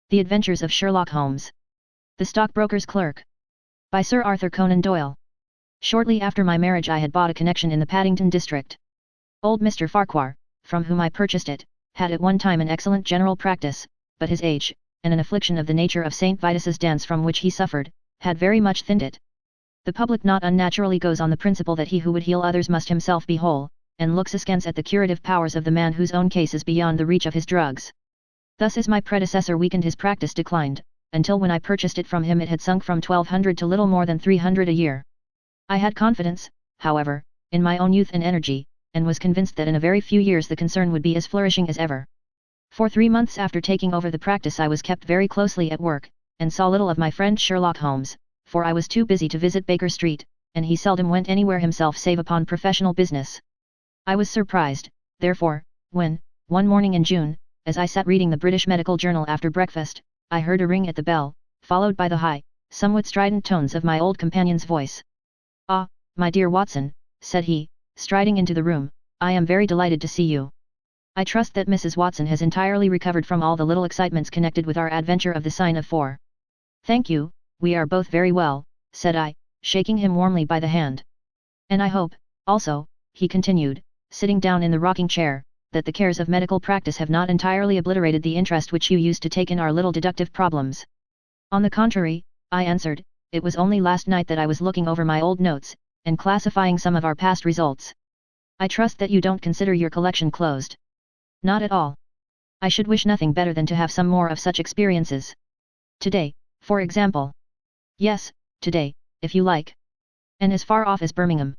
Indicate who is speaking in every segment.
Speaker 1: The Adventures of Sherlock Holmes. The Stockbroker's Clerk. By Sir Arthur Conan Doyle. Shortly after my marriage I had bought a connection in the Paddington district. Old Mr. Farquhar, from whom I purchased it, had at one time an excellent general practice, but his age, and an affliction of the nature of St. Vitus's dance from which he suffered, had very much thinned it. The public not unnaturally goes on the principle that he who would heal others must himself be whole, and looks askance at the curative powers of the man whose own case is beyond the reach of his drugs. Thus as my predecessor weakened his practice declined, until when I purchased it from him it had sunk from 1,200 to little more than 300 a year. I had confidence, however, in my own youth and energy, and was convinced that in a very few years the concern would be as flourishing as ever. For 3 months after taking over the practice I was kept very closely at work, and saw little of my friend Sherlock Holmes, for I was too busy to visit Baker Street, and he seldom went anywhere himself save upon professional business. I was surprised, therefore, when, one morning in June, as I sat reading the British Medical Journal after breakfast, I heard a ring at the bell, followed by the high, somewhat strident tones of my old companion's voice. "Ah, my dear Watson," said he, striding into the room, "I am very delighted to see you. I trust that Mrs. Watson has entirely recovered from all the little excitements connected with our adventure of the Sign of 4. "Thank you, we are both very well," said I, shaking him warmly by the hand. "And I hope, also," he continued, sitting down in the rocking chair, "that the cares of medical practice have not entirely obliterated the interest which you used to take in our little deductive problems." "On the contrary," I answered, "it was only last night that I was looking over my old notes, and classifying some of our past results." "I trust that you don't consider your collection closed." "Not at all. I should wish nothing better than to have some more of such experiences. Today, for example." "Yes, today, if you like." "And as far off as Birmingham?"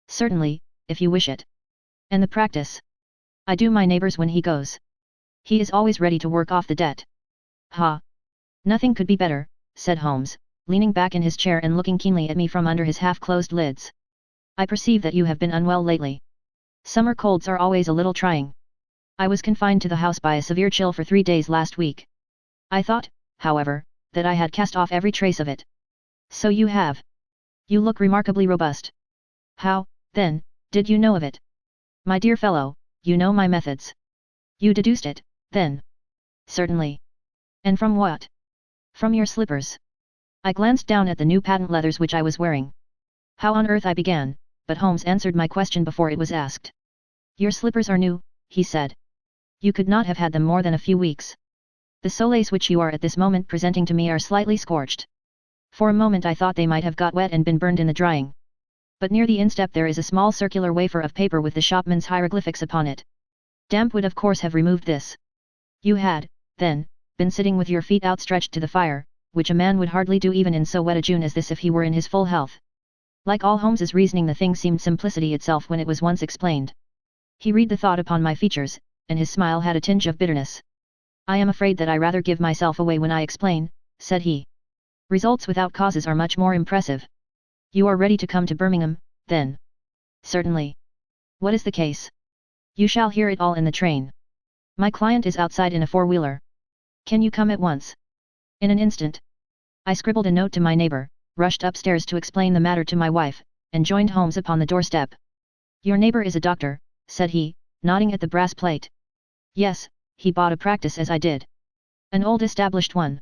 Speaker 1: "Certainly, if you wish it." "And the practice?" "I do my neighbours when he goes. He is always ready to work off the debt." "Ha! Nothing could be better," said Holmes, leaning back in his chair and looking keenly at me from under his half-closed lids. "I perceive that you have been unwell lately. Summer colds are always a little trying. I was confined to the house by a severe chill for 3 days last week. I thought, however, that I had cast off every trace of it." "So you have. You look remarkably robust. How, then, did you know of it?" "My dear fellow, you know my methods." "You deduced it, then?" "Certainly." "And from what?" "From your slippers." I glanced down at the new patent leathers which I was wearing. "How on earth," I began, but Holmes answered my question before it was asked. "Your slippers are new," he said. "You could not have had them more than a few weeks. The soles which you are at this moment presenting to me are slightly scorched. For a moment I thought they might have got wet and been burned in the drying. But near the instep there is a small circular wafer of paper with the shopman's hieroglyphics upon it. Damp would of course have removed this. You had, then, been sitting with your feet outstretched to the fire, which a man would hardly do even in so wet a June as this if he were in his full health." Like all Holmes's reasoning the thing seemed simplicity itself when it was once explained. He read the thought upon my features, and his smile had a tinge of bitterness. "I am afraid that I rather give myself away when I explain," said he. "Results without causes are much more impressive. You are ready to come to Birmingham, then?" "Certainly." "What is the case?" "You shall hear it all in the train. My client is outside in a four-wheeler. Can you come at once?" "In an instant." I scribbled a note to my neighbour, rushed upstairs to explain the matter to my wife, and joined Holmes upon the doorstep. "Your neighbour is a doctor," said he, nodding at the brass plate. "Yes, he bought a practice as I did. An old established one.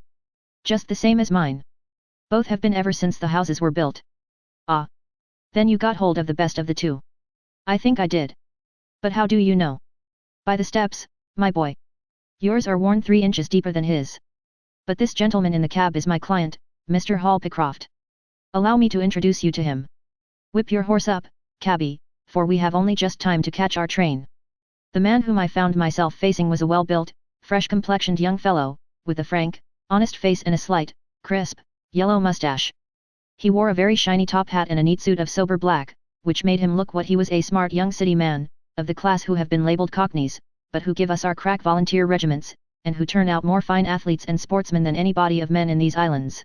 Speaker 1: Just the same as mine. Both have been ever since the houses were built." "Ah! Then you got hold of the best of the two." "I think I did." "But how do you know?" "By the steps, my boy. Yours are worn 3 inches deeper than his. But this gentleman in the cab is my client, Mr. Hall Pycroft. Allow me to introduce you to him. Whip your horse up, cabby, for we have only just time to catch our train." The man whom I found myself facing was a well-built, fresh-complexioned young fellow, with a frank, honest face and a slight, crisp, yellow moustache. He wore a very shiny top hat and a neat suit of sober black, which made him look what he was, a smart young city man, of the class who have been labelled cockneys, but who give us our crack volunteer regiments, and who turn out more fine athletes and sportsmen than any body of men in these islands.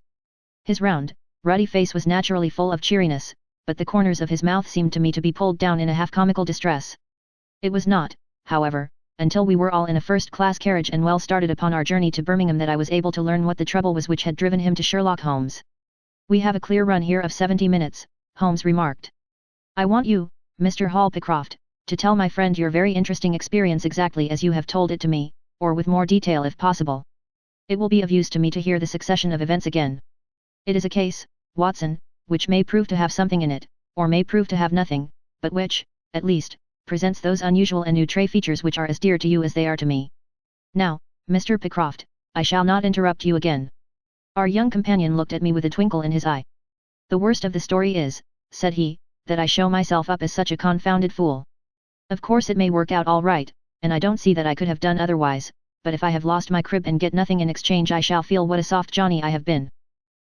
Speaker 1: His round, ruddy face was naturally full of cheeriness, but the corners of his mouth seemed to me to be pulled down in a half-comical distress. It was not, however, until we were all in a first-class carriage and well started upon our journey to Birmingham that I was able to learn what the trouble was which had driven him to Sherlock Holmes. "We have a clear run here of 70 minutes, Holmes remarked. "I want you, Mr. Hall Pycroft, to tell my friend your very interesting experience exactly as you have told it to me, or with more detail if possible." It will be of use to me to hear the succession of events again. It is a case, Watson, which may prove to have something in it, or may prove to have nothing, but which, at least, presents those unusual and outre features which are as dear to you as they are to me. Now, Mr. Pycroft, I shall not interrupt you again. Our young companion looked at me with a twinkle in his eye. The worst of the story is, said he, that I show myself up as such a confounded fool. Of course it may work out all right, and I don't see that I could have done otherwise, but if I have lost my crib and get nothing in exchange I shall feel what a soft Johnny I have been.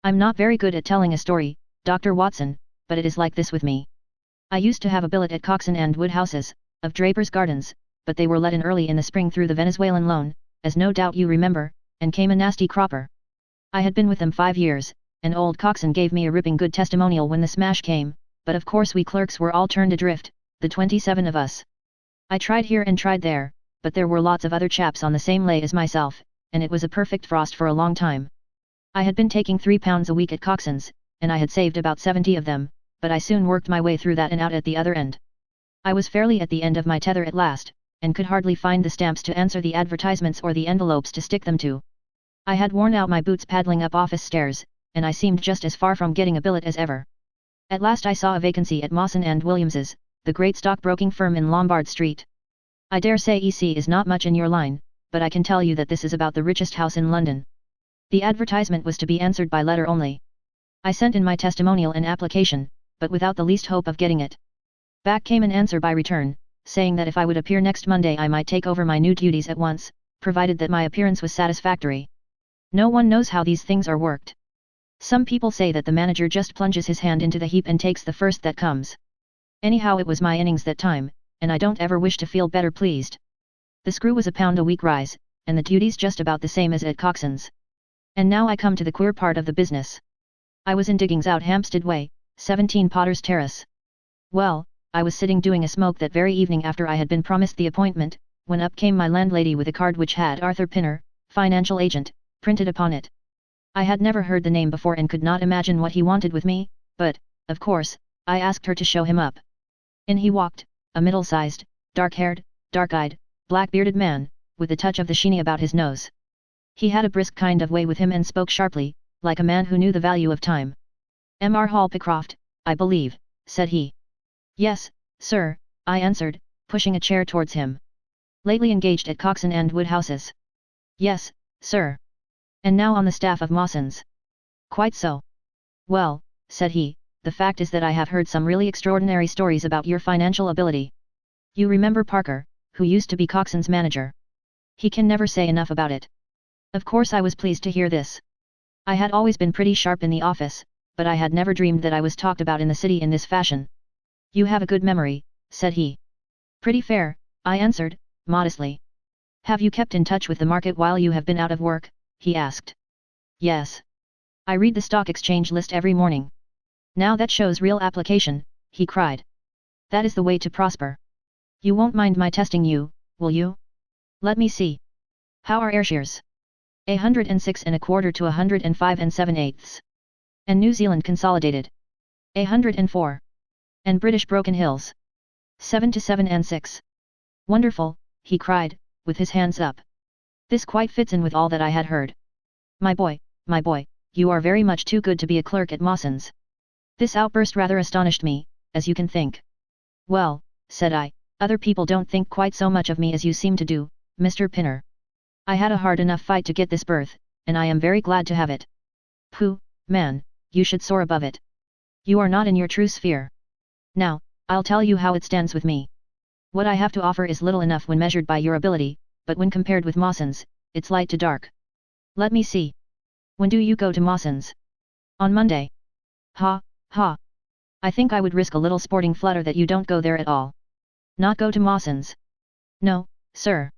Speaker 1: I'm not very good at telling a story, Dr. Watson, but it is like this with me. I used to have a billet at Coxon and Wood houses, of Draper's Gardens, but they were let in early in the spring through the Venezuelan loan, as no doubt you remember, and came a nasty cropper. I had been with them 5 years, and old Coxon gave me a ripping good testimonial when the smash came, but of course we clerks were all turned adrift, the 27 of us. I tried here and tried there, but there were lots of other chaps on the same lay as myself, and it was a perfect frost for a long time. I had been taking £3 a week at Coxon's, and I had saved about 70 of them, but I soon worked my way through that and out at the other end. I was fairly at the end of my tether at last, and could hardly find the stamps to answer the advertisements or the envelopes to stick them to. I had worn out my boots paddling up office stairs, and I seemed just as far from getting a billet as ever. At last I saw a vacancy at Mawson and Williams's, the great stockbroking firm in Lombard Street. I dare say EC is not much in your line, but I can tell you that this is about the richest house in London. The advertisement was to be answered by letter only. I sent in my testimonial and application, but without the least hope of getting it. Back came an answer by return, saying that if I would appear next Monday I might take over my new duties at once, provided that my appearance was satisfactory. No one knows how these things are worked. Some people say that the manager just plunges his hand into the heap and takes the first that comes. Anyhow it was my innings that time, and I don't ever wish to feel better pleased. The screw was £1 a week rise, and the duties just about the same as at Coxon's. And now I come to the queer part of the business. I was in diggings out Hampstead Way, 17 Potter's Terrace. Well, I was sitting doing a smoke that very evening after I had been promised the appointment, when up came my landlady with a card which had Arthur Pinner, financial agent, printed upon it. I had never heard the name before and could not imagine what he wanted with me, but, of course, I asked her to show him up. In he walked, a middle-sized, dark-haired, dark-eyed, black-bearded man, with a touch of the sheeny about his nose. He had a brisk kind of way with him and spoke sharply, like a man who knew the value of time. "M.R. Hall Pycroft, I believe," said he. "Yes, sir," I answered, pushing a chair towards him. "Lately engaged at Coxon and Wood houses?" "Yes, sir." "And now on the staff of Mawson's?" "Quite so." "Well," said he, "the fact is that I have heard some really extraordinary stories about your financial ability. You remember Parker, who used to be Coxon's manager? He can never say enough about it." Of course I was pleased to hear this. I had always been pretty sharp in the office, but I had never dreamed that I was talked about in the city in this fashion. "You have a good memory," said he. "Pretty fair," I answered, modestly. "Have you kept in touch with the market while you have been out of work?" he asked. "Yes. I read the stock exchange list every morning." "Now that shows real application," he cried. "That is the way to prosper. You won't mind my testing you, will you? Let me see. How are Ayrshires? 106 1/4 to 105 7/8. And New Zealand Consolidated? 104. And British Broken Hills? 7 to 7 6. Wonderful," he cried, with his hands up. "This quite fits in with all that I had heard. My boy, you are very much too good to be a clerk at Mawson's." This outburst rather astonished me, as you can think. "Well," said I, "other people don't think quite so much of me as you seem to do, Mr. Pinner. I had a hard enough fight to get this berth, and I am very glad to have it." "Pooh, man, you should soar above it. You are not in your true sphere. Now, I'll tell you how it stands with me. What I have to offer is little enough when measured by your ability, but when compared with Mawson's, it's light to dark. Let me see. When do you go to Mawson's?" "On Monday." "Ha, ha. I think I would risk a little sporting flutter that you don't go there at all." "Not go to Mawson's?" "No, sir.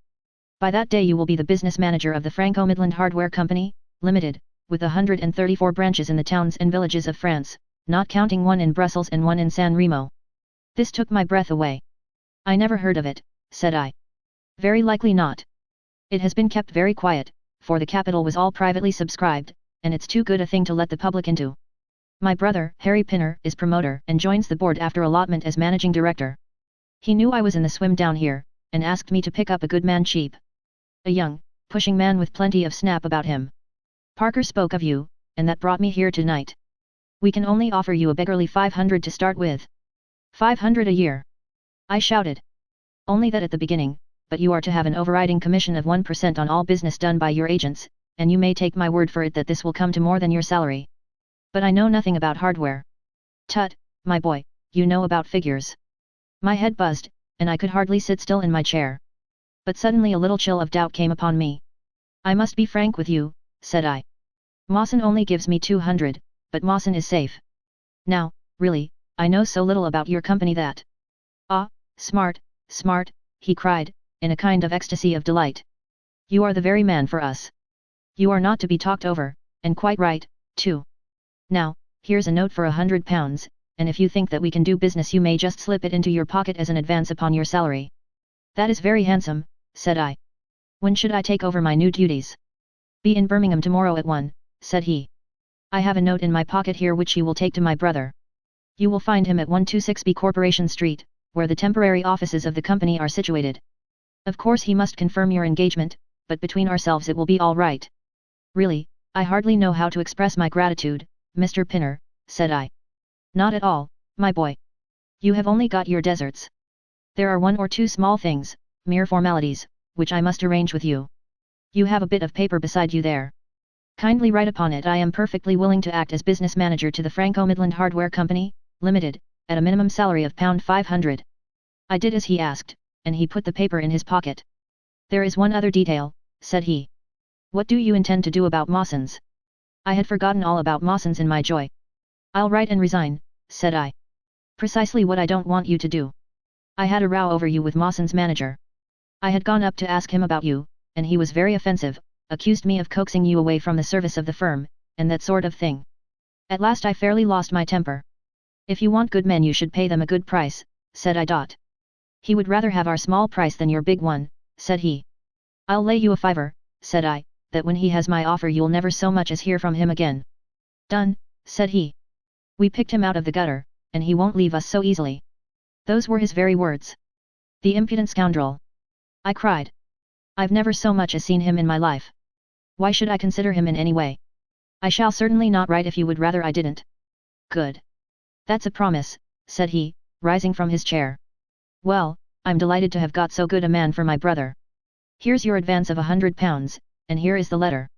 Speaker 1: By that day you will be the business manager of the Franco-Midland Hardware Company, Limited, with 134 branches in the towns and villages of France, not counting one in Brussels and one in San Remo." This took my breath away. "I never heard of it," said I. "Very likely not. It has been kept very quiet, for the capital was all privately subscribed, and it's too good a thing to let the public into. My brother, Harry Pinner, is promoter and joins the board after allotment as managing director. He knew I was in the swim down here, and asked me to pick up a good man cheap. A young, pushing man with plenty of snap about him. Parker spoke of you, and that brought me here tonight. We can only offer you a beggarly 500 to start with. 500 a year. I shouted. Only that at the beginning, but you are to have an overriding commission of 1% on all business done by your agents, and you may take my word for it that this will come to more than your salary. But I know nothing about hardware. Tut, my boy, you know about figures. My head buzzed, and I could hardly sit still in my chair. But suddenly a little chill of doubt came upon me. I must be frank with you, said I. Mawson only gives me 200, but Mawson is safe. Now, really, I know so little about your company that... Ah, smart, smart, he cried, in a kind of ecstasy of delight. You are the very man for us. You are not to be talked over, and quite right, too. Now, here's a note for £100, and if you think that we can do business you may just slip it into your pocket as an advance upon your salary. That is very handsome, said I. When should I take over my new duties? Be in Birmingham tomorrow at 1, said he. I have a note in my pocket here which you will take to my brother. You will find him at 126B Corporation Street, where the temporary offices of the company are situated. Of course he must confirm your engagement, but between ourselves it will be all right. Really, I hardly know how to express my gratitude, Mr. Pinner, said I. Not at all, my boy. You have only got your deserts. There are one or two small things, mere formalities, which I must arrange with you. You have a bit of paper beside you there. Kindly write upon it I am perfectly willing to act as business manager to the Franco-Midland Hardware Company, Limited, at a minimum salary of £500. I did as he asked, and he put the paper in his pocket. There is one other detail, said he. What do you intend to do about Mawson's? I had forgotten all about Mawson's in my joy. I'll write and resign, said I. Precisely what I don't want you to do. I had a row over you with Mawson's manager. I had gone up to ask him about you, and he was very offensive, accused me of coaxing you away from the service of the firm, and that sort of thing. At last I fairly lost my temper. If you want good men you should pay them a good price, said I. He would rather have our small price than your big one, said he. I'll lay you a fiver, said I, that when he has my offer you'll never so much as hear from him again. Done, said he. We picked him out of the gutter, and he won't leave us so easily. Those were his very words. The impudent scoundrel! I cried. I've never so much as seen him in my life. Why should I consider him in any way? I shall certainly not write if you would rather I didn't. Good. That's a promise, said he, rising from his chair. Well, I'm delighted to have got so good a man for my brother. Here's your advance of £100, and here is the letter.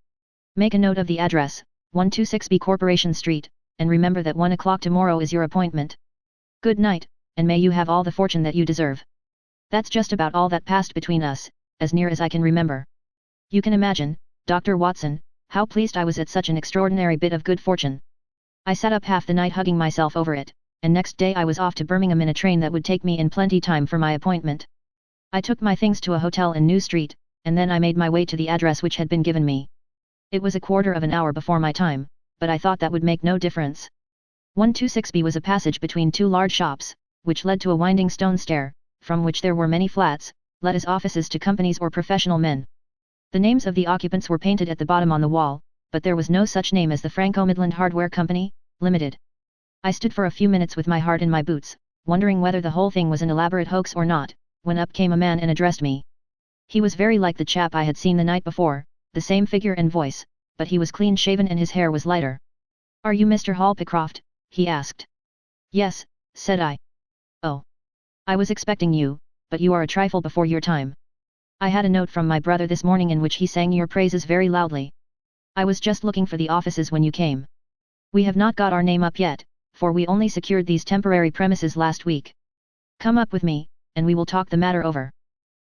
Speaker 1: Make a note of the address, 126B Corporation Street, and remember that 1 o'clock tomorrow is your appointment. Good night, and may you have all the fortune that you deserve. That's just about all that passed between us, as near as I can remember. You can imagine, Dr. Watson, how pleased I was at such an extraordinary bit of good fortune. I sat up half the night hugging myself over it, and next day I was off to Birmingham in a train that would take me in plenty time for my appointment. I took my things to a hotel in New Street, and then I made my way to the address which had been given me. It was a quarter of an hour before my time, but I thought that would make no difference. 126B was a passage between two large shops, which led to a winding stone stair, from which there were many flats, let as offices to companies or professional men. The names of the occupants were painted at the bottom on the wall, but there was no such name as the Franco-Midland Hardware Company, Limited. I stood for a few minutes with my heart in my boots, wondering whether the whole thing was an elaborate hoax or not, when up came a man and addressed me. He was very like the chap I had seen the night before, the same figure and voice, but he was clean-shaven and his hair was lighter. "Are you Mr. Hall Pycroft?" he asked. "Yes," said I. "Oh. I was expecting you, but you are a trifle before your time. I had a note from my brother this morning in which he sang your praises very loudly. I was just looking for the offices when you came. We have not got our name up yet, for we only secured these temporary premises last week. Come up with me, and we will talk the matter over."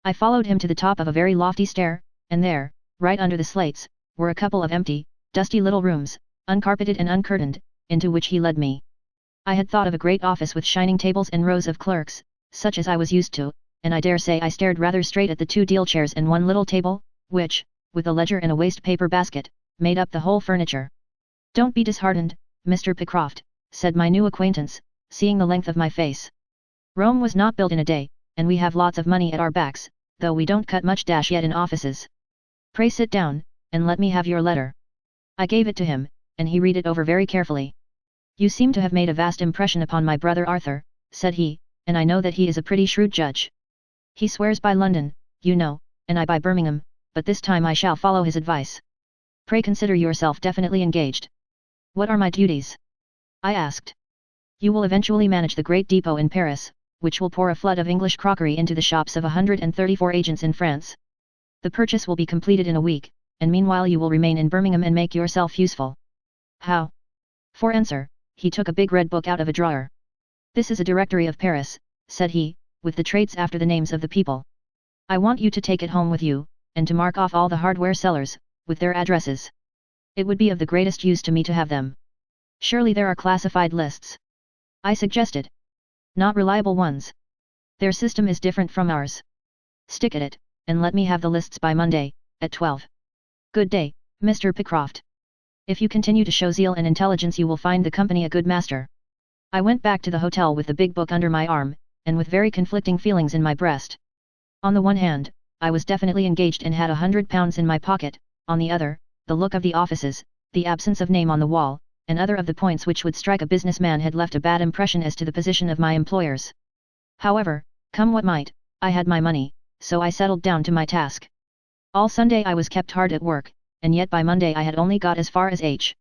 Speaker 1: I followed him to the top of a very lofty stair, and there, right under the slates, were a couple of empty, dusty little rooms, uncarpeted and uncurtained, into which he led me. I had thought of a great office with shining tables and rows of clerks, such as I was used to, and I dare say I stared rather straight at the two deal chairs and one little table, which, with a ledger and a waste paper basket, made up the whole furniture. "Don't be disheartened, Mr. Pycroft," said my new acquaintance, seeing the length of my face. "Rome was not built in a day, and we have lots of money at our backs, though we don't cut much dash yet in offices. Pray sit down, and let me have your letter." I gave it to him, and he read it over very carefully. "You seem to have made a vast impression upon my brother Arthur," said he, "and I know that he is a pretty shrewd judge. He swears by London, you know, and I by Birmingham, but this time I shall follow his advice. Pray consider yourself definitely engaged. What are my duties? I asked. You will eventually manage the great depot in Paris, which will pour a flood of English crockery into the shops of 134 agents in France. The purchase will be completed in a week, and meanwhile you will remain in Birmingham and make yourself useful. How? For answer, he took a big red book out of a drawer. This is a directory of Paris, said he, with the traits after the names of the people. I want you to take it home with you, and to mark off all the hardware sellers, with their addresses. It would be of the greatest use to me to have them. Surely there are classified lists? I suggested. Not reliable ones. Their system is different from ours. Stick at it, and let me have the lists by Monday, at 12. Good day, Mr. Pycroft. If you continue to show zeal and intelligence you will find the company a good master. I went back to the hotel with the big book under my arm, and with very conflicting feelings in my breast. On the one hand, I was definitely engaged and had £100 in my pocket, on the other, the look of the offices, the absence of name on the wall, and other of the points which would strike a businessman had left a bad impression as to the position of my employers. However, come what might, I had my money, so I settled down to my task. All Sunday I was kept hard at work, and yet by Monday I had only got as far as H.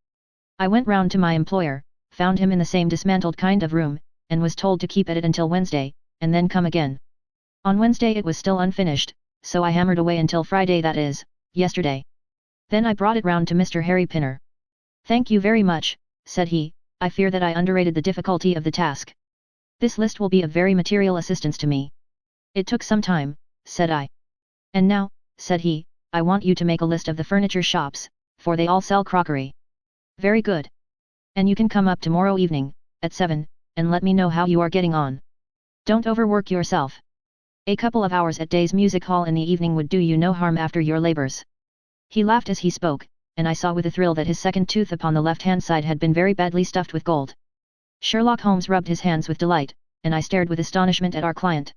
Speaker 1: I went round to my employer, found him in the same dismantled kind of room, and was told to keep at it until Wednesday, and then come again. On Wednesday it was still unfinished, so I hammered away until Friday, that is, yesterday. Then I brought it round to Mr. Harry Pinner. Thank you very much, said he, I fear that I underrated the difficulty of the task. This list will be of very material assistance to me. It took some time, said I. And now, said he, I want you to make a list of the furniture shops, for they all sell crockery. Very good. And you can come up tomorrow evening, at 7, and let me know how you are getting on. Don't overwork yourself. A couple of hours at Day's music hall in the evening would do you no harm after your labors. He laughed as he spoke, and I saw with a thrill that his second tooth upon the left-hand side had been very badly stuffed with gold. Sherlock Holmes rubbed his hands with delight, and I stared with astonishment at our client.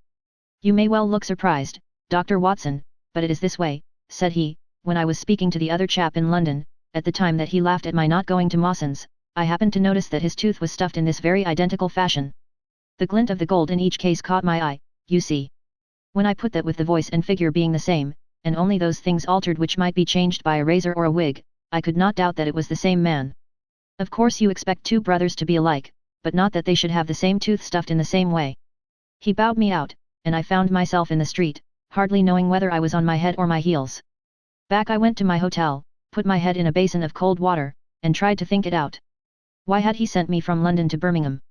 Speaker 1: You may well look surprised, Dr. Watson, but it is this way, said he, when I was speaking to the other chap in London, at the time that he laughed at my not going to Mawson's, I happened to notice that his tooth was stuffed in this very identical fashion. The glint of the gold in each case caught my eye, you see. When I put that with the voice and figure being the same, and only those things altered which might be changed by a razor or a wig, I could not doubt that it was the same man. Of course you expect two brothers to be alike, but not that they should have the same tooth stuffed in the same way. He bowed me out, and I found myself in the street, hardly knowing whether I was on my head or my heels. Back I went to my hotel, put my head in a basin of cold water, and tried to think it out. Why had he sent me from London to Birmingham?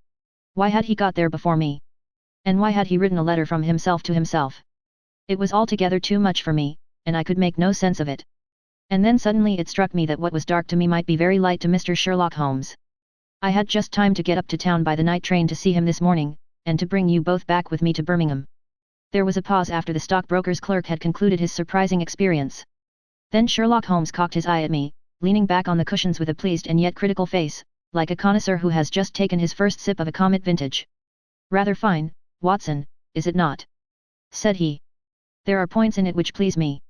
Speaker 1: Why had he got there before me? And why had he written a letter from himself to himself? It was altogether too much for me, and I could make no sense of it. And then suddenly it struck me that what was dark to me might be very light to Mr. Sherlock Holmes. I had just time to get up to town by the night train to see him this morning, and to bring you both back with me to Birmingham. There was a pause after the stockbroker's clerk had concluded his surprising experience. Then Sherlock Holmes cocked his eye at me, leaning back on the cushions with a pleased and yet critical face, like a connoisseur who has just taken his first sip of a Comet vintage. Rather fine, Watson, is it not? Said he. There are points in it which please me.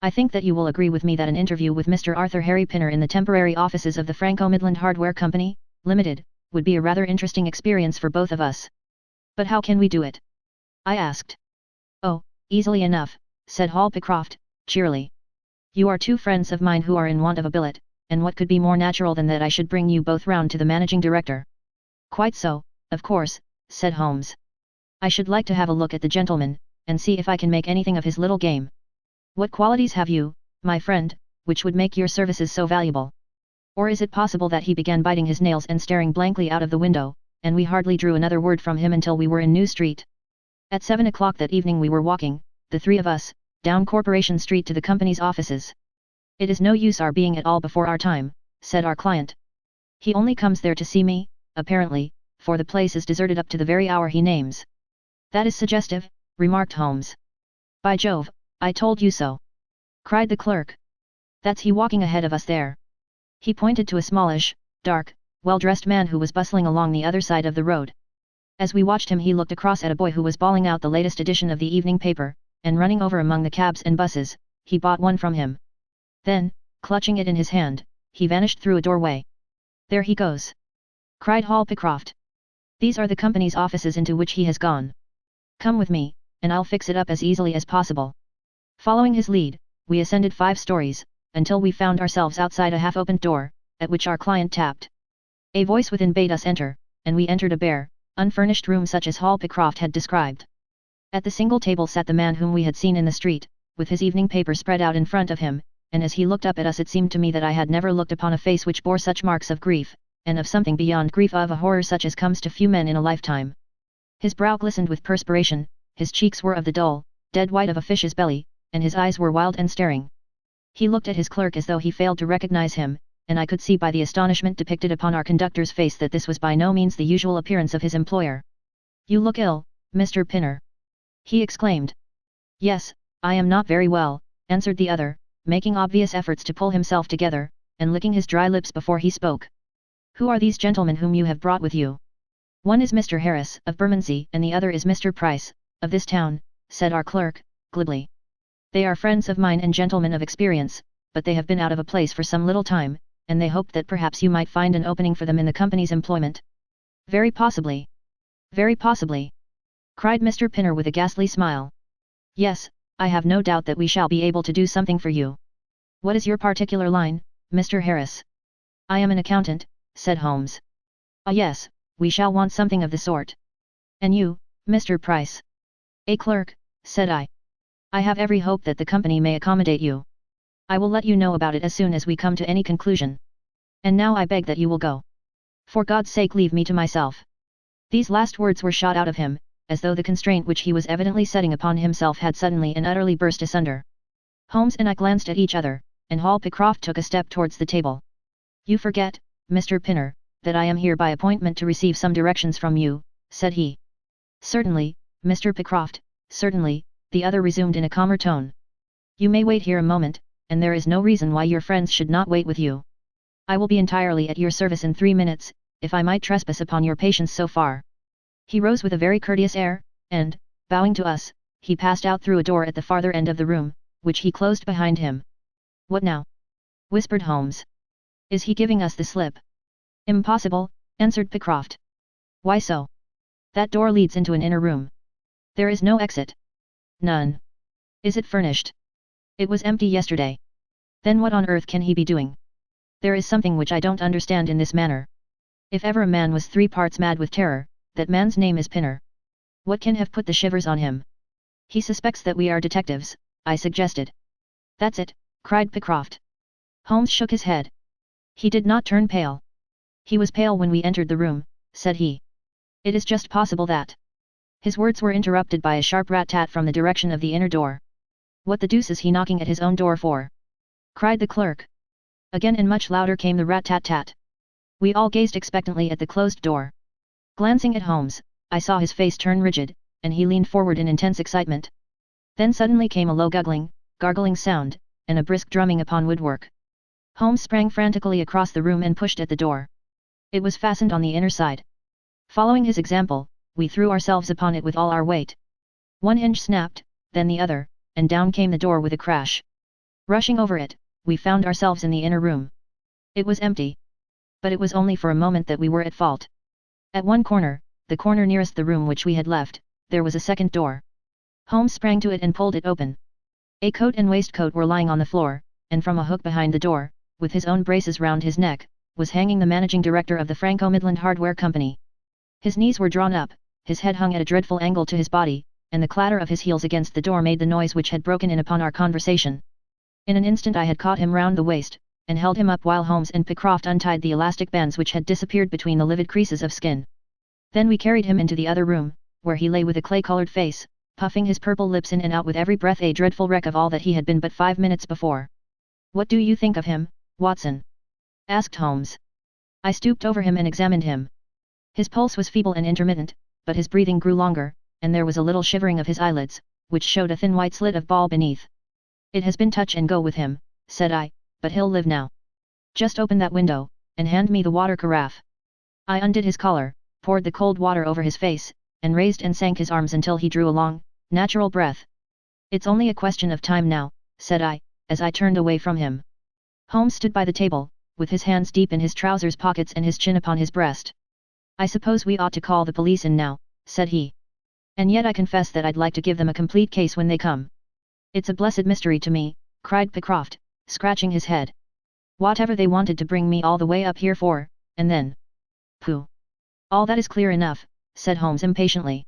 Speaker 1: I think that you will agree with me that an interview with Mr. Arthur Harry Pinner in the temporary offices of the Franco-Midland Hardware Company, Limited, would be a rather interesting experience for both of us. But how can we do it? I asked. Oh, easily enough, said Hall Pycroft, cheerily. You are two friends of mine who are in want of a billet, and what could be more natural than that I should bring you both round to the managing director? Quite so, of course, said Holmes. I should like to have a look at the gentleman, and see if I can make anything of his little game. What qualities have you, my friend, which would make your services so valuable? Or is it possible that he began biting his nails and staring blankly out of the window, and we hardly drew another word from him until we were in New Street? At 7 o'clock that evening we were walking, the three of us, down Corporation Street to the company's offices. It is no use our being at all before our time, said our client. He only comes there to see me, apparently, for the place is deserted up to the very hour he names. That is suggestive, remarked Holmes. By Jove, I told you so! Cried the clerk. That's he walking ahead of us there. He pointed to a smallish, dark, well-dressed man who was bustling along the other side of the road. As we watched him he looked across at a boy who was bawling out the latest edition of the evening paper, and running over among the cabs and buses, he bought one from him. Then, clutching it in his hand, he vanished through a doorway. There he goes! Cried Hall Pycroft. These are the company's offices into which he has gone. Come with me, and I'll fix it up as easily as possible. Following his lead, we ascended 5 stories, until we found ourselves outside a half-opened door, at which our client tapped. A voice within bade us enter, and we entered a bare, unfurnished room such as Hall Pycroft had described. At the single table sat the man whom we had seen in the street, with his evening paper spread out in front of him, and as he looked up at us it seemed to me that I had never looked upon a face which bore such marks of grief, and of something beyond grief, of a horror such as comes to few men in a lifetime. His brow glistened with perspiration, his cheeks were of the dull, dead white of a fish's belly, and his eyes were wild and staring. He looked at his clerk as though he failed to recognize him, and I could see by the astonishment depicted upon our conductor's face that this was by no means the usual appearance of his employer. "You look ill, Mr. Pinner," he exclaimed. "Yes, I am not very well," answered the other, making obvious efforts to pull himself together, and licking his dry lips before he spoke. "Who are these gentlemen whom you have brought with you?" "One is Mr. Harris, of Bermondsey, and the other is Mr. Price, of this town," said our clerk, glibly. "They are friends of mine and gentlemen of experience, but they have been out of a place for some little time, and they hoped that perhaps you might find an opening for them in the company's employment." "Very possibly. Very possibly," cried Mr. Pinner with a ghastly smile. "Yes, I have no doubt that we shall be able to do something for you. What is your particular line, Mr. Harris?" "I am an accountant," said Holmes. "Ah yes, we shall want something of the sort. And you, Mr. Price?" "A clerk," said I. "I have every hope that the company may accommodate you. I will let you know about it as soon as we come to any conclusion. And now I beg that you will go. For God's sake leave me to myself." These last words were shot out of him, as though the constraint which he was evidently setting upon himself had suddenly and utterly burst asunder. Holmes and I glanced at each other, and Hall Pycroft took a step towards the table. "You forget, Mr. Pinner, that I am here by appointment to receive some directions from you," said he. "Certainly, Mr. Pycroft, certainly," the other resumed in a calmer tone. "You may wait here a moment, and there is no reason why your friends should not wait with you. I will be entirely at your service in 3 minutes, if I might trespass upon your patience so far." He rose with a very courteous air, and, bowing to us, he passed out through a door at the farther end of the room, which he closed behind him. "What now?" whispered Holmes. "Is he giving us the slip?" "Impossible," answered Pycroft. "Why so?" "That door leads into an inner room. There is no exit." "None." "Is it furnished?" "It was empty yesterday." "Then what on earth can he be doing?" "There is something which I don't understand in this matter. If ever a man was 3 parts mad with terror, that man's name is Pinner. What can have put the shivers on him?" "He suspects that we are detectives," I suggested. "That's it," cried Pycroft. Holmes shook his head. He did not turn pale. "He was pale when we entered the room," said he. "It is just possible that—" His words were interrupted by a sharp rat-tat from the direction of the inner door. "What the deuce is he knocking at his own door for?" cried the clerk. Again and much louder came the rat-tat-tat. We all gazed expectantly at the closed door. Glancing at Holmes, I saw his face turn rigid, and he leaned forward in intense excitement. Then suddenly came a low gargling sound, and a brisk drumming upon woodwork. Holmes sprang frantically across the room and pushed at the door. It was fastened on the inner side. Following his example, we threw ourselves upon it with all our weight. One hinge snapped, then the other, and down came the door with a crash. Rushing over it, we found ourselves in the inner room. It was empty. But it was only for a moment that we were at fault. At one corner, the corner nearest the room which we had left, there was a second door. Holmes sprang to it and pulled it open. A coat and waistcoat were lying on the floor, and from a hook behind the door, with his own braces round his neck, was hanging the managing director of the Franco-Midland Hardware Company. His knees were drawn up, his head hung at a dreadful angle to his body, and the clatter of his heels against the door made the noise which had broken in upon our conversation. In an instant I had caught him round the waist, and held him up while Holmes and Pycroft untied the elastic bands which had disappeared between the livid creases of skin. Then we carried him into the other room, where he lay with a clay-colored face, puffing his purple lips in and out with every breath, a dreadful wreck of all that he had been but 5 minutes before. "What do you think of him, Watson?" asked Holmes. I stooped over him and examined him. His pulse was feeble and intermittent, but his breathing grew longer, and there was a little shivering of his eyelids, which showed a thin white slit of ball beneath. "It has been touch and go with him," said I, "but he'll live now. Just open that window, and hand me the water carafe." I undid his collar, poured the cold water over his face, and raised and sank his arms until he drew a long, natural breath. "It's only a question of time now," said I, as I turned away from him. Holmes stood by the table, with his hands deep in his trousers pockets and his chin upon his breast. "I suppose we ought to call the police in now," said he. "And yet I confess that I'd like to give them a complete case when they come. It's a blessed mystery to me," cried Pycroft, scratching his head. Whatever they wanted to bring me all the way up here for, and then... Pooh! All that is clear enough, said Holmes impatiently.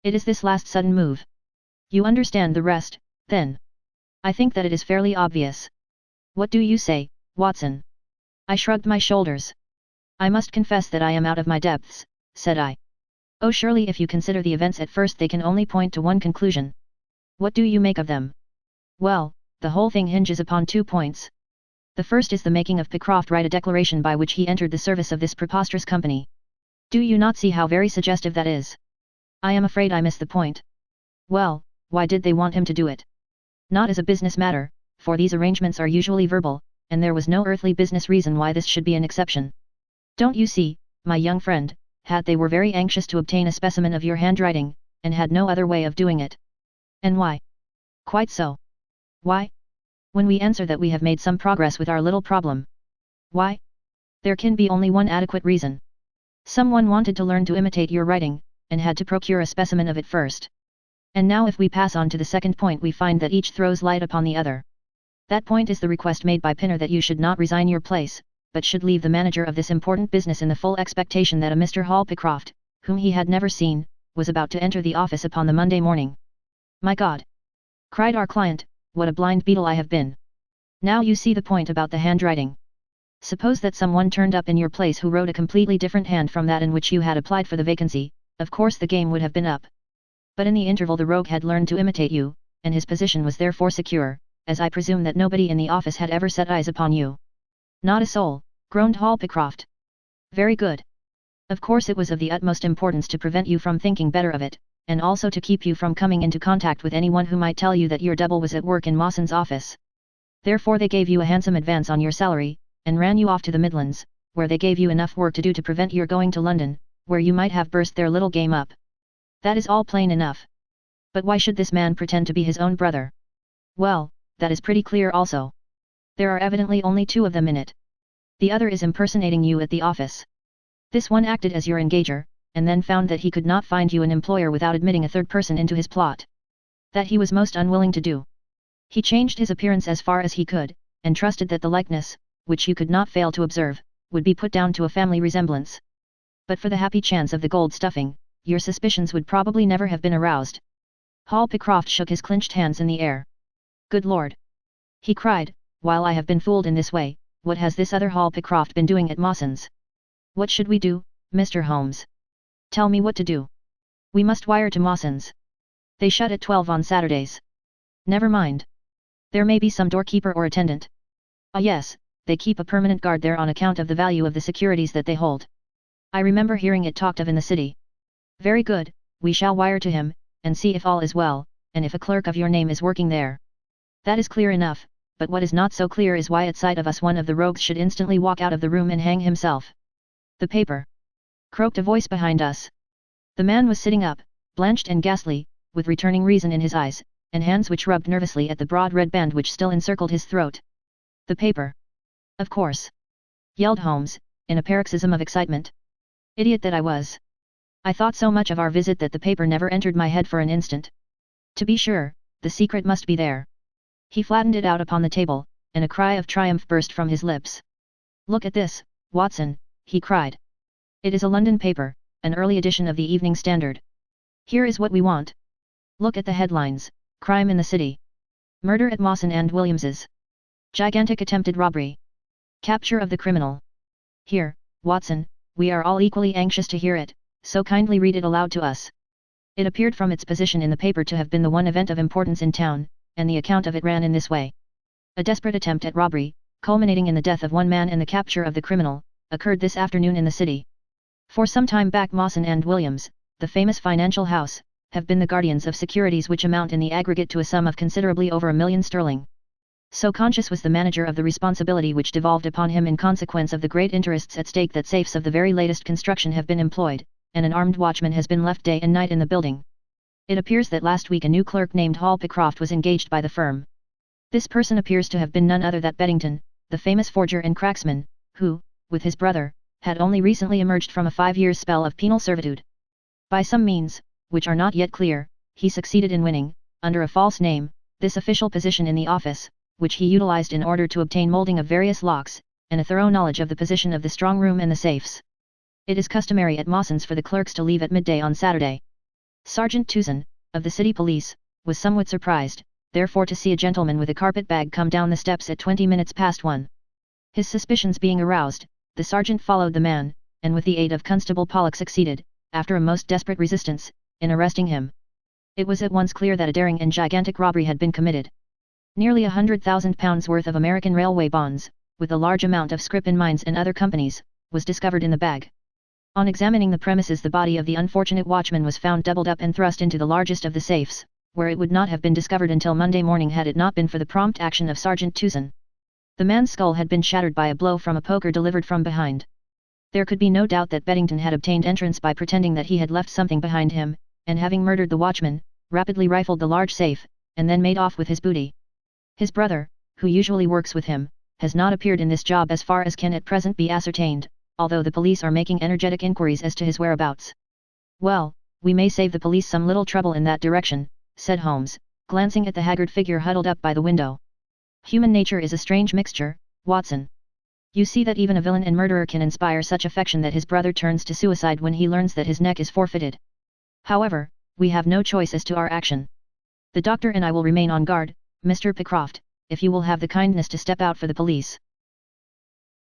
Speaker 1: It is this last sudden move. You understand the rest, then? I think that it is fairly obvious. What do you say, Watson? I shrugged my shoulders. I must confess that I am out of my depths, said I. Oh, surely if you consider the events at first they can only point to one conclusion. What do you make of them? Well, the whole thing hinges upon 2 points. The first is the making of Pycroft write a declaration by which he entered the service of this preposterous company. Do you not see how very suggestive that is? I am afraid I miss the point. Well, why did they want him to do it? Not as a business matter, for these arrangements are usually verbal, and there was no earthly business reason why this should be an exception. Don't you see, my young friend, they were very anxious to obtain a specimen of your handwriting, and had no other way of doing it. And why? Quite so. Why? When we answer that we have made some progress with our little problem. Why? There can be only one adequate reason. Someone wanted to learn to imitate your writing, and had to procure a specimen of it first. And now if we pass on to the second point we find that each throws light upon the other. That point is the request made by Pinner that you should not resign your place, but should leave the manager of this important business in the full expectation that a Mr. Hall Pycroft, whom he had never seen, was about to enter the office upon the Monday morning. My God! Cried our client, what a blind beetle I have been. Now you see the point about the handwriting. Suppose that someone turned up in your place who wrote a completely different hand from that in which you had applied for the vacancy, of course the game would have been up. But in the interval the rogue had learned to imitate you, and his position was therefore secure, as I presume that nobody in the office had ever set eyes upon you. Not a soul, groaned Hall Pycroft. Very good. Of course it was of the utmost importance to prevent you from thinking better of it, and also to keep you from coming into contact with anyone who might tell you that your double was at work in Mawson's office. Therefore they gave you a handsome advance on your salary, and ran you off to the Midlands, where they gave you enough work to do to prevent your going to London, where you might have burst their little game up. That is all plain enough. But why should this man pretend to be his own brother? Well, that is pretty clear also. There are evidently only 2 of them in it. The other is impersonating you at the office. This one acted as your engager, and then found that he could not find you an employer without admitting a third person into his plot. That he was most unwilling to do. He changed his appearance as far as he could, and trusted that the likeness, which you could not fail to observe, would be put down to a family resemblance. But for the happy chance of the gold stuffing, your suspicions would probably never have been aroused. Hall Pycroft shook his clenched hands in the air. Good Lord! He cried, while I have been fooled in this way, what has this other Hall Pycroft been doing at Mawson's? What should we do, Mr. Holmes? Tell me what to do. We must wire to Mawson's. They shut at 12 on Saturdays. Never mind. There may be some doorkeeper or attendant. Ah yes, they keep a permanent guard there on account of the value of the securities that they hold. I remember hearing it talked of in the city. Very good, we shall wire to him, and see if all is well, and if a clerk of your name is working there. That is clear enough, but what is not so clear is why at sight of us one of the rogues should instantly walk out of the room and hang himself. The paper! Croaked a voice behind us. The man was sitting up, blanched and ghastly, with returning reason in his eyes, and hands which rubbed nervously at the broad red band which still encircled his throat. The paper! Of course! Yelled Holmes, in a paroxysm of excitement. Idiot that I was! I thought so much of our visit that the paper never entered my head for an instant. To be sure, the secret must be there. He flattened it out upon the table, and a cry of triumph burst from his lips. Look at this, Watson, he cried. It is a London paper, an early edition of the Evening Standard. Here is what we want. Look at the headlines: Crime in the City. Murder at Mawson and Williams's. Gigantic attempted robbery. Capture of the criminal. Here, Watson, we are all equally anxious to hear it, so kindly read it aloud to us. It appeared from its position in the paper to have been the one event of importance in town, and the account of it ran in this way. A desperate attempt at robbery, culminating in the death of one man and the capture of the criminal, occurred this afternoon in the city. For some time back Mawson and Williams, the famous financial house, have been the guardians of securities which amount in the aggregate to a sum of considerably over £1,000,000. So conscious was the manager of the responsibility which devolved upon him in consequence of the great interests at stake that safes of the very latest construction have been employed, and an armed watchman has been left day and night in the building. It appears that last week a new clerk named Hall Pycroft was engaged by the firm. This person appears to have been none other than Beddington, the famous forger and cracksman, who, with his brother, had only recently emerged from a 5-year spell of penal servitude. By some means, which are not yet clear, he succeeded in winning, under a false name, this official position in the office, which he utilized in order to obtain molding of various locks, and a thorough knowledge of the position of the strong room and the safes. It is customary at Mawson's for the clerks to leave at midday on Saturday. Sergeant Tuzin, of the city police, was somewhat surprised, therefore, to see a gentleman with a carpet bag come down the steps at 20 minutes past 1. His suspicions being aroused, the sergeant followed the man, and with the aid of Constable Pollock succeeded, after a most desperate resistance, in arresting him. It was at once clear that a daring and gigantic robbery had been committed. Nearly £100,000 worth of American railway bonds, with a large amount of scrip in mines and other companies, was discovered in the bag. On examining the premises, the body of the unfortunate watchman was found doubled up and thrust into the largest of the safes, where it would not have been discovered until Monday morning had it not been for the prompt action of Sergeant Tuzin. The man's skull had been shattered by a blow from a poker delivered from behind. There could be no doubt that Beddington had obtained entrance by pretending that he had left something behind him, and having murdered the watchman, rapidly rifled the large safe, and then made off with his booty. His brother, who usually works with him, has not appeared in this job as far as can at present be ascertained, although the police are making energetic inquiries as to his whereabouts. "Well, we may save the police some little trouble in that direction," said Holmes, glancing at the haggard figure huddled up by the window. "Human nature is a strange mixture, Watson. You see that even a villain and murderer can inspire such affection that his brother turns to suicide when he learns that his neck is forfeited. However, we have no choice as to our action. The doctor and I will remain on guard, Mr. Pycroft, if you will have the kindness to step out for the police."